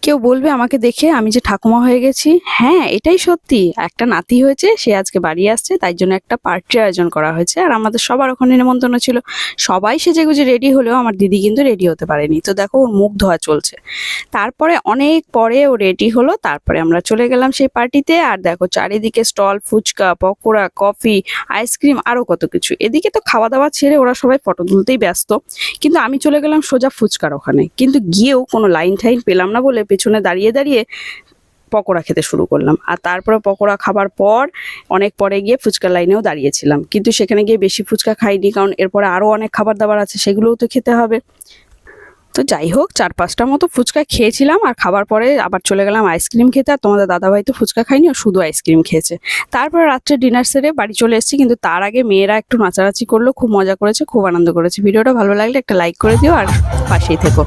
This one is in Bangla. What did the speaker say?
কেউ বলবে আমাকে দেখে আমি যে ঠাকুমা হয়ে গেছি। হ্যাঁ, এটাই সত্যি। একটা নাতি হয়েছে, সে আজকে বাড়ি আসছে, তাই জন্য একটা পার্টির আয়োজন করা হয়েছে। আর আমাদের সবার ওখানে নেমন্তন্ন ছিল। সবাই সেজেগুজে রেডি হলেও আমার দিদি কিন্তু রেডি হতে পারেনি। তো দেখো ওর মুখ ধোয়া চলছে। তারপরে অনেক পরে ও রেডি হলো, তারপরে আমরা চলে গেলাম সেই পার্টিতে। আর দেখো চারিদিকে stall, fuchka, pakora, coffee, ice cream, আরো কত কিছু। এদিকে তো খাওয়া দাওয়া ছেড়ে ওরা সবাই ফটো তুলতেই ব্যস্ত, কিন্তু আমি চলে গেলাম সোজা ফুচকার ওখানে। কিন্তু গিয়েও কোনো লাইন টাইন পেলাম না বলে পেছনে দাঁড়িয়ে দাঁড়িয়ে পকোড়া খেতে শুরু করলাম। আর তারপরে পকোড়া খাবার পর অনেক পরে গিয়ে ফুচকার লাইনেও দাঁড়িয়েছিলাম, কিন্তু সেখানে গিয়ে বেশি ফুচকা খাইনি, কারণ এরপরে আরো অনেক খাবার দাবার আছে, সেগুলোও তো খেতে হবে। তো যাই হোক, 4-5টা মতো ফুচকা খেয়েছিলাম। আর খাবার পরে আবার চলে গেলাম আইসক্রিম খেতে। আর তোমাদের দাদাভাই তো ফুচকা খায়নি, ও শুধু আইসক্রিম খেয়েছে। তারপরে রাত্রে ডিনার সেরে বাড়ি চলে এসেছি, কিন্তু তার আগে মেয়েরা একটু নাচানাচি করলো, খুব মজা করেছে, খুব আনন্দ করেছে। ভিডিওটা ভালো লাগলে একটা লাইক করে দিও আর পাশেই থেকো।